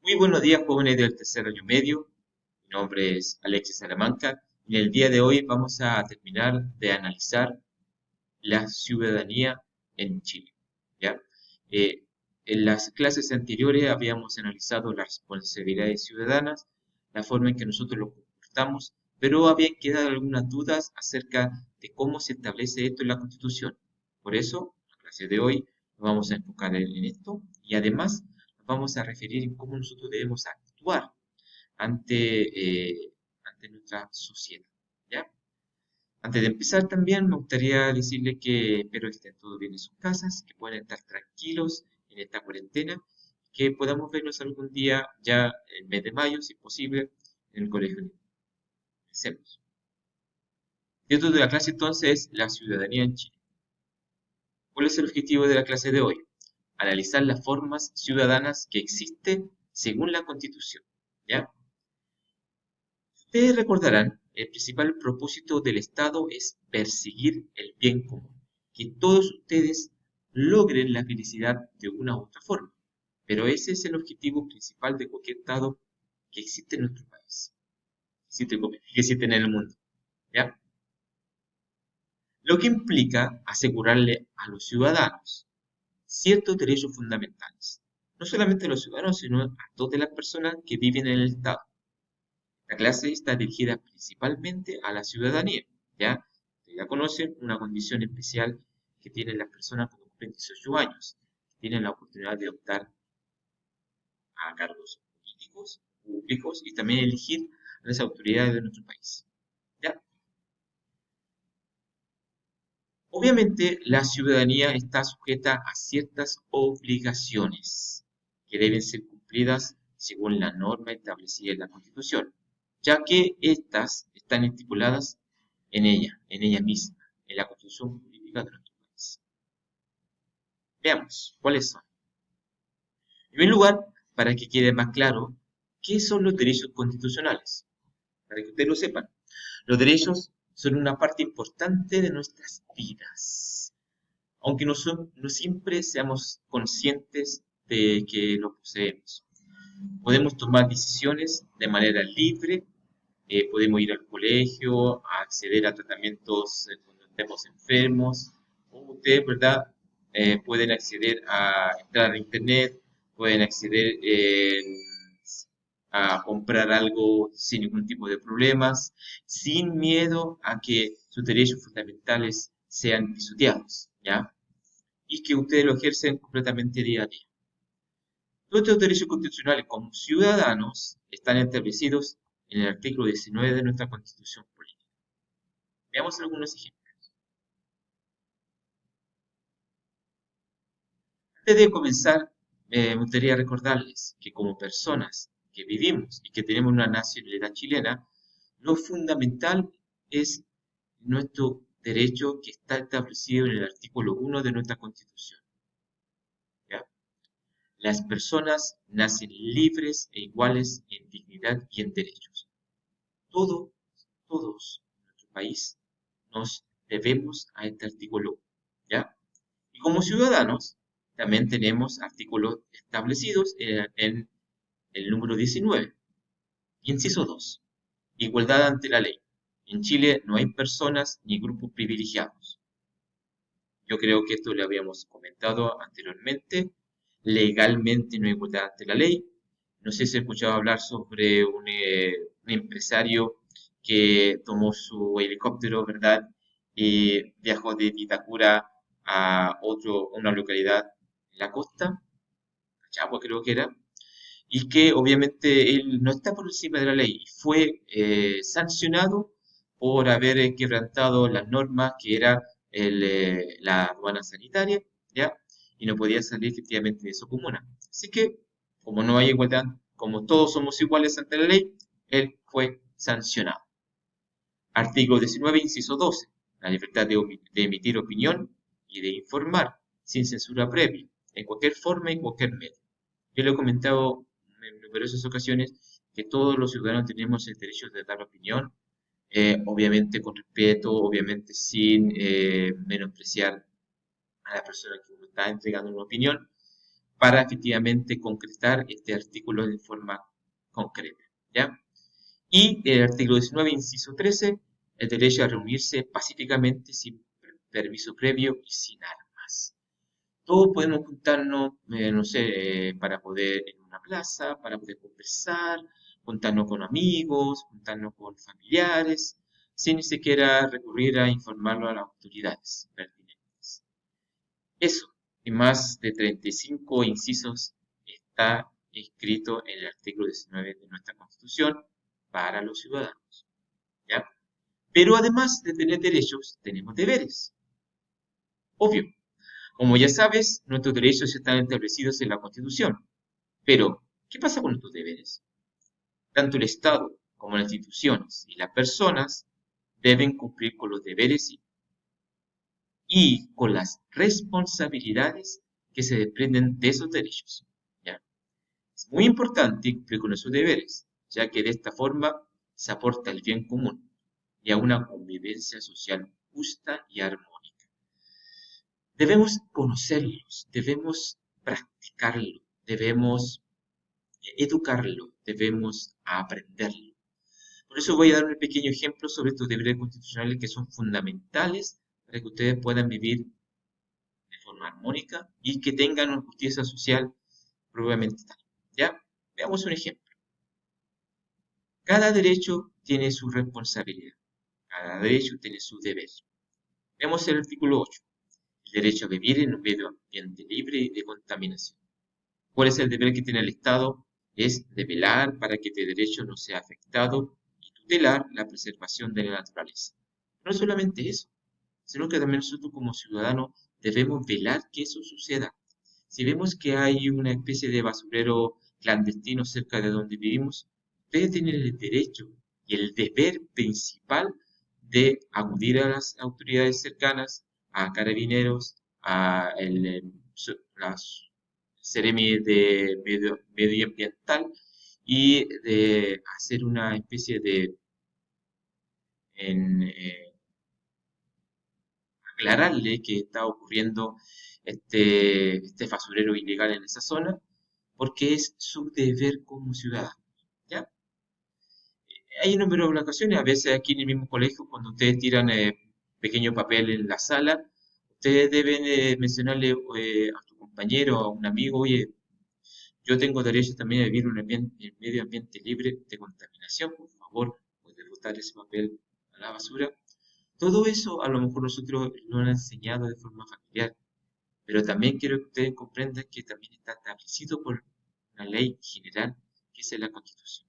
Muy buenos días, jóvenes del tercer año medio. Mi nombre es Alexis Salamanca y en el día de hoy vamos a terminar de analizar la ciudadanía en Chile. ¿Ya? Eh, en las clases anteriores habíamos analizado las responsabilidades ciudadanas, la forma en que nosotros lo comportamos, pero habían quedado algunas dudas acerca de cómo se establece esto en la Constitución. Por eso, en la clase de hoy nos vamos a enfocar en esto y además nos vamos a referir en cómo nosotros debemos actuar ante nuestra sociedad. ¿Ya? Antes de empezar también me gustaría decirle que espero que estén todos bien en sus casas, que puedan estar tranquilos en esta cuarentena, que podamos vernos algún día ya el mes de mayo, si es posible, en el colegio. Empecemos. El título de la clase entonces es La ciudadanía en Chile. ¿Cuál es el objetivo de la clase de hoy? Analizar las formas ciudadanas que existen según la Constitución. ¿Ya? Ustedes recordarán, el principal propósito del Estado es perseguir el bien común, que todos ustedes logren la felicidad de una u otra forma. Pero ese es el objetivo principal de cualquier Estado que existe en nuestro país, que existe en el mundo, ¿ya? Lo que implica asegurarle a los ciudadanos ciertos derechos fundamentales. No solamente a los ciudadanos, sino a todas las personas que viven en el Estado. La clase está dirigida principalmente a la ciudadanía, ¿ya? Ustedes ya conocen una condición especial que tienen las personas cuando cumplen 18 años. Tienen la oportunidad de optar a cargos políticos, públicos y también elegir a las autoridades de nuestro país, ¿ya? Obviamente, la ciudadanía está sujeta a ciertas obligaciones que deben ser cumplidas según la norma establecida en la Constitución, ya que estas están estipuladas en ella misma, en la Constitución Política de nuestro país. Veamos, ¿cuáles son? En primer lugar, para que quede más claro, ¿qué son los derechos constitucionales? Para que ustedes lo sepan. Los derechos son una parte importante de nuestras vidas, aunque no siempre seamos conscientes de que lo poseemos. Podemos tomar decisiones de manera libre, podemos ir al colegio, a acceder a tratamientos cuando estemos enfermos, o ustedes, ¿verdad? Pueden acceder a entrar a internet, pueden acceder a comprar algo sin ningún tipo de problemas, sin miedo a que sus derechos fundamentales sean pisoteados, ¿ya? Y que ustedes lo ejercen completamente día a día. Todos estos derechos constitucionales como ciudadanos están establecidos en el artículo 19 de nuestra Constitución Política. Veamos algunos ejemplos. Antes de comenzar, me gustaría recordarles que como personas que vivimos y que tenemos una nacionalidad chilena, lo fundamental es nuestro derecho que está establecido en el artículo 1 de nuestra Constitución. ¿Ya? Las personas nacen libres e iguales en dignidad y en derechos. Todo, todos en nuestro país nos debemos a este artículo, ¿ya? Y como ciudadanos también tenemos artículos establecidos en el número 19, inciso 2, igualdad ante la ley. En Chile no hay personas ni grupos privilegiados. Yo creo que esto lo habíamos comentado anteriormente. Legalmente no hay igualdad ante la ley. No sé si he escuchado hablar sobre un empresario que tomó su helicóptero, ¿verdad? Y viajó de Vitacura a una localidad en la costa, Chagua creo que era, y que obviamente él no está por encima de la ley y fue sancionado por haber quebrantado las normas que era la aduana sanitaria, ¿ya? Y no podía salir efectivamente de su comuna. Así que, como no hay igualdad, como todos somos iguales ante la ley, él fue sancionado. Artículo 19, inciso 12. La libertad de emitir opinión y de informar sin censura previa, en cualquier forma y en cualquier medio. Yo lo he comentado en numerosas ocasiones que todos los ciudadanos tenemos el derecho de dar opinión, obviamente con respeto, obviamente sin menospreciar a la persona que nos está entregando una opinión, para efectivamente concretar este artículo de forma concreta, ¿ya? Y el artículo 19, inciso 13, el derecho a reunirse pacíficamente sin permiso previo y sin armas. Todos podemos juntarnos, no sé, para poder en una plaza, para poder conversar, juntarnos con amigos, juntarnos con familiares, sin ni siquiera recurrir a informarlo a las autoridades pertinentes. Eso, y más de 35 incisos, está escrito en el artículo 19 de nuestra Constitución para los ciudadanos, ¿ya? Pero además de tener derechos, tenemos deberes. Obvio, como ya sabes, nuestros derechos están establecidos en la Constitución. Pero, ¿qué pasa con nuestros deberes? Tanto el Estado como las instituciones y las personas deben cumplir con los deberes y con las responsabilidades que se desprenden de esos derechos, ¿ya? Es muy importante cumplir con esos deberes, ya que de esta forma se aporta el bien común y a una convivencia social justa y armónica. Debemos conocerlos, debemos practicarlo, debemos educarlo, debemos aprenderlo. Por eso voy a dar un pequeño ejemplo sobre estos deberes constitucionales que son fundamentales para que ustedes puedan vivir de forma armónica y que tengan una justicia social probablemente tal. ¿Ya? Veamos un ejemplo. Cada derecho tiene su responsabilidad, cada derecho tiene su deber. Veamos el artículo 8. El derecho a vivir en un medio ambiente libre de contaminación. ¿Cuál es el deber que tiene el Estado? Es de velar para que este derecho no sea afectado y tutelar la preservación de la naturaleza. No es solamente eso, sino que también nosotros como ciudadanos debemos velar que eso suceda. Si vemos que hay una especie de basurero clandestino cerca de donde vivimos, ustedes tienen el derecho y el deber principal de acudir a las autoridades cercanas, a carabineros, a las Seremi de medioambiental y de hacer una especie de en, aclararle que está ocurriendo este basurero ilegal en esa zona, porque es su deber como ciudadano, ¿ya? Hay un número de ocasiones, a veces aquí en el mismo colegio, cuando ustedes tiran pequeño papel en la sala, ustedes deben mencionarle a tu compañero, a un amigo, oye, yo tengo derecho también a vivir en medio ambiente libre de contaminación, por favor, puede botar ese papel a la basura. Todo eso a lo mejor nosotros lo han enseñado de forma familiar, pero también quiero que ustedes comprendan que también está establecido por una ley general que es la Constitución,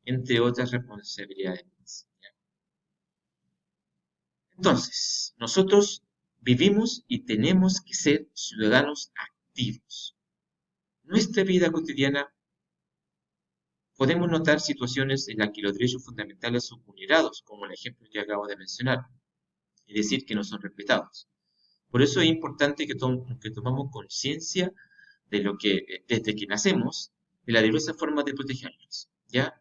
entre otras responsabilidades más, ¿ya? Entonces, nosotros vivimos y tenemos que ser ciudadanos activos. Nuestra vida cotidiana podemos notar situaciones en las que los derechos fundamentales son vulnerados, como el ejemplo que acabo de mencionar, es decir, que no son respetados. Por eso es importante que tomamos conciencia de lo que, desde que nacemos, de las diversas formas de protegerlos, ¿ya?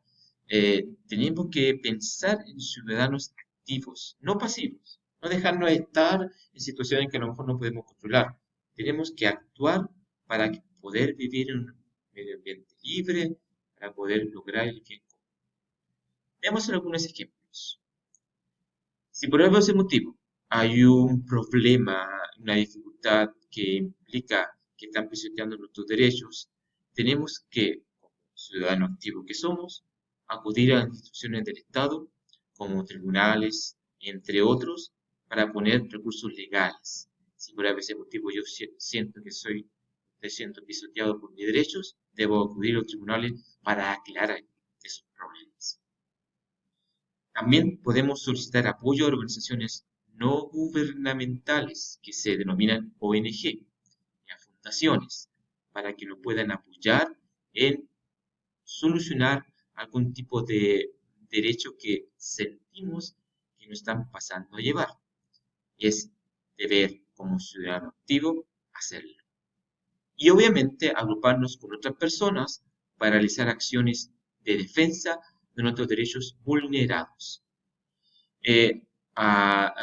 Tenemos que pensar en ciudadanos activos, no pasivos, no dejarnos estar en situaciones que a lo mejor no podemos controlar. Tenemos que actuar para poder vivir en un medio ambiente libre, para poder lograr el bien común. Veamos algunos ejemplos. Si por algo ese motivo hay un problema, una dificultad que implica que están pisoteando nuestros derechos, tenemos que, como ciudadanos activos que somos, acudir a las instituciones del Estado, como tribunales, entre otros, para poner recursos legales. Si por ese motivo yo siento que estoy siendo pisoteado por mis derechos, debo acudir a los tribunales para aclarar esos problemas. También podemos solicitar apoyo a organizaciones no gubernamentales que se denominan ONG y a fundaciones para que nos puedan apoyar en solucionar algún tipo de derecho que sentimos que nos están pasando a llevar. Es deber como ciudadano activo hacerlo. Y obviamente agruparnos con otras personas para realizar acciones de defensa de nuestros derechos vulnerados. Eh,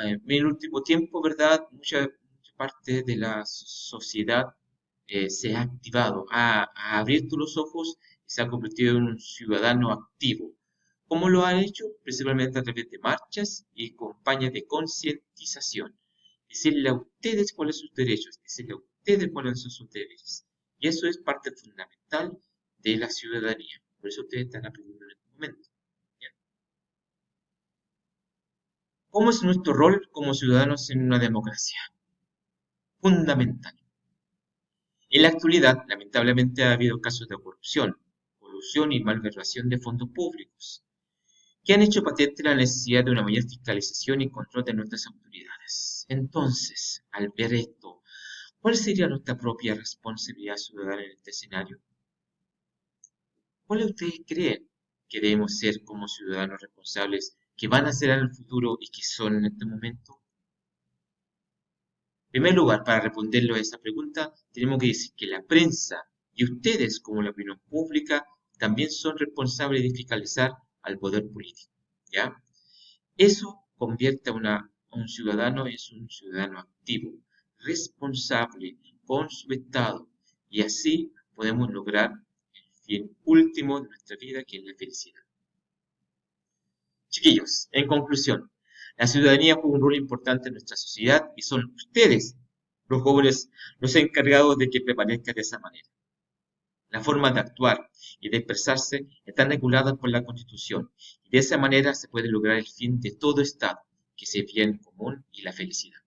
en el último tiempo, ¿verdad? Mucha parte de la sociedad se ha activado, ha abierto los ojos y se ha convertido en un ciudadano activo. ¿Cómo lo han hecho? Principalmente a través de marchas y campañas de concientización. Decirle a ustedes cuáles son sus derechos, decirle a ustedes cuáles son sus deberes. Y eso es parte fundamental de la ciudadanía. Por eso ustedes están aprendiendo en este momento. ¿Ya? ¿Cómo es nuestro rol como ciudadanos en una democracia? Fundamental. En la actualidad, lamentablemente, ha habido casos de corrupción, colusión y malversación de fondos públicos, que han hecho patente la necesidad de una mayor fiscalización y control de nuestras autoridades. Entonces, al ver esto, ¿cuál sería nuestra propia responsabilidad ciudadana en este escenario? ¿Cuáles ustedes creen que debemos ser como ciudadanos responsables que van a ser en el futuro y que son en este momento? En primer lugar, para responderlo a esa pregunta, tenemos que decir que la prensa y ustedes como la opinión pública también son responsables de fiscalizar al poder político, ¿ya? Eso convierte a un ciudadano en un ciudadano activo, responsable con su Estado, y así podemos lograr el fin último de nuestra vida, que es la felicidad. Chiquillos, en conclusión, la ciudadanía juega un rol importante en nuestra sociedad y son ustedes, los jóvenes, los encargados de que prevalezca de esa manera. Las formas de actuar y de expresarse están reguladas por la Constitución y de esa manera se puede lograr el fin de todo Estado, que es el bien común y la felicidad.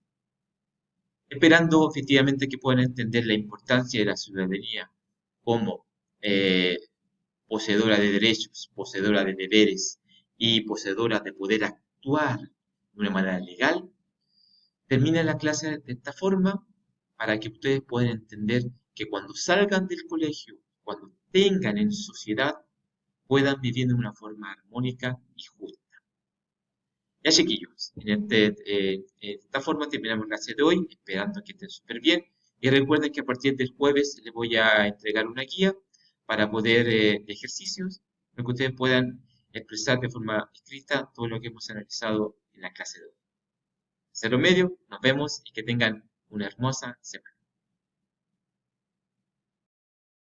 Esperando efectivamente que puedan entender la importancia de la ciudadanía como eh, poseedora de derechos, poseedora de deberes y poseedora de poder actuar de una manera legal, termina la clase de esta forma para que ustedes puedan entender que cuando salgan del colegio, cuando tengan en sociedad, puedan vivir de una forma armónica y justa. Ya chiquillos, de esta forma terminamos la clase de hoy, esperando que estén súper bien. Y recuerden que a partir del jueves les voy a entregar una guía para poder, de ejercicios, para que ustedes puedan expresar de forma escrita todo lo que hemos analizado en la clase de hoy. Cero medio, nos vemos y que tengan una hermosa semana.